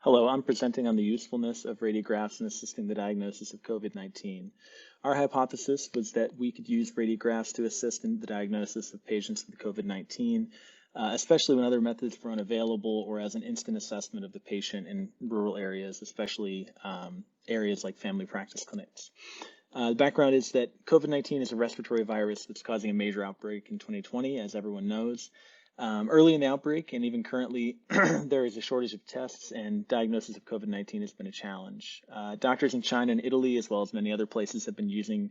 Hello, I'm presenting on the usefulness of radiographs in assisting the diagnosis of COVID-19. Our hypothesis was that we could use radiographs to assist in the diagnosis of patients with COVID-19, especially when other methods were unavailable or as an instant assessment of the patient in rural areas, especially areas like family practice clinics. The background is that COVID-19 is a respiratory virus that's causing a major outbreak in 2020, as everyone knows. Early in the outbreak and even currently, there is a shortage of tests and diagnosis of COVID-19 has been a challenge. Doctors in China and Italy, as well as many other places, have been using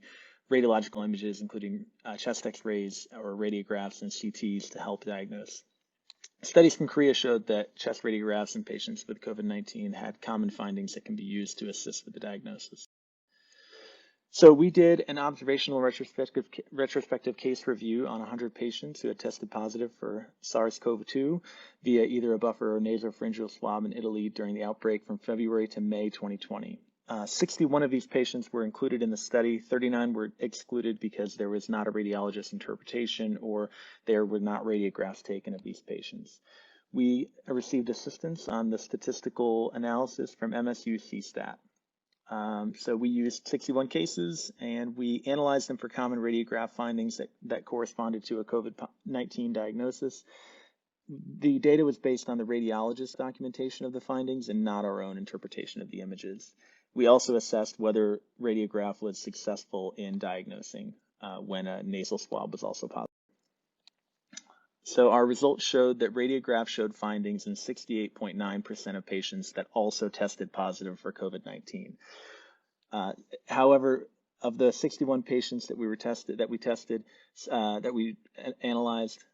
radiological images, including chest x-rays or radiographs and CTs to help diagnose. Studies from Korea showed that chest radiographs in patients with COVID-19 had common findings that can be used to assist with the diagnosis. So we did an observational retrospective case review on 100 patients who had tested positive for SARS-CoV-2 via either a buffer or nasopharyngeal swab in Italy during the outbreak from February to May 2020. 61 of these patients were included in the study. 39 were excluded because there was not a radiologist interpretation or there were not radiographs taken of these patients. We received assistance on the statistical analysis from MSU CSTAT. So we used 61 cases and we analyzed them for common radiograph findings that corresponded to a COVID-19 diagnosis. The data was based on the radiologist's documentation of the findings and not our own interpretation of the images. We also assessed whether radiograph was successful in diagnosing when a nasal swab was also positive. So our results showed that radiograph showed findings in 68.9% of patients that also tested positive for COVID-19. However, of the 61 patients that we analyzed,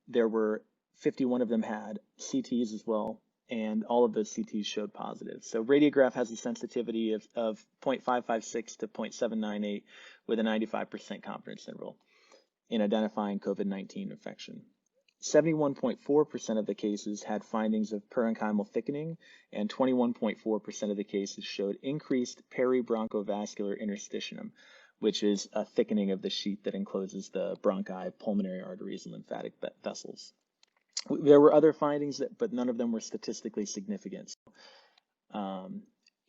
there were 51 of them had CTs as well, and all of those CTs showed positive. So radiograph has a sensitivity of 0.556 to 0.798 with a 95% confidence interval in identifying COVID-19 infection. 71.4% of the cases had findings of parenchymal thickening, and 21.4% of the cases showed increased peribronchovascular interstitium, which is a thickening of the sheet that encloses the bronchi, pulmonary arteries, and lymphatic vessels. There were other findings, but none of them were statistically significant.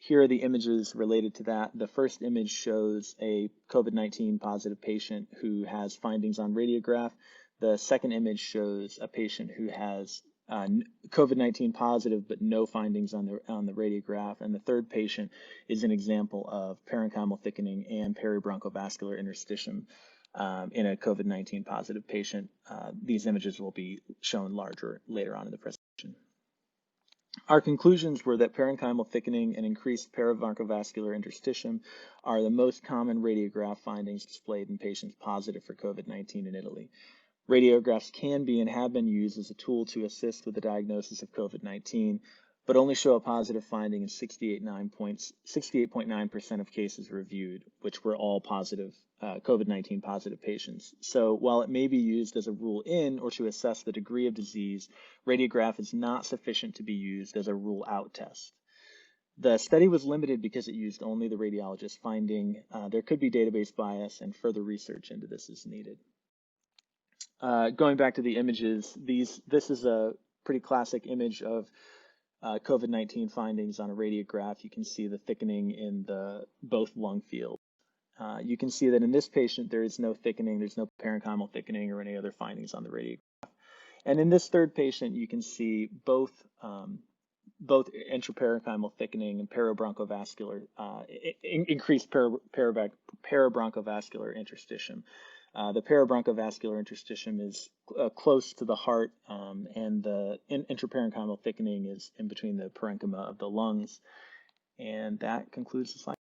Here are the images related to that. The first image shows a COVID-19 positive patient who has findings on radiograph. The second image shows a patient who has COVID-19 positive but no findings on the radiograph. And the third patient is an example of parenchymal thickening and peribronchovascular interstitium in a COVID-19 positive patient. These images will be shown larger later on in the presentation. Our conclusions were that parenchymal thickening and increased peribronchovascular interstitium are the most common radiograph findings displayed in patients positive for COVID-19 in Italy. Radiographs can be and have been used as a tool to assist with the diagnosis of COVID-19, but only show a positive finding in 68.9% of cases reviewed, which were all positive COVID-19 positive patients. So while it may be used as a rule in or to assess the degree of disease, radiograph is not sufficient to be used as a rule out test. The study was limited because it used only the radiologist finding. There could be database bias and further research into this is needed. Going back to the images, this is a pretty classic image of COVID-19 findings on a radiograph. You can see the thickening in both lung fields. You can see that in this patient, there is no thickening, there's no parenchymal thickening or any other findings on the radiograph. And in this third patient, you can see both intraparenchymal thickening and peribronchovascular, increased peribronchovascular interstitium. The peribronchovascular interstitium is close to the heart, and the intraparenchymal thickening is in between the parenchyma of the lungs. And that concludes the slide.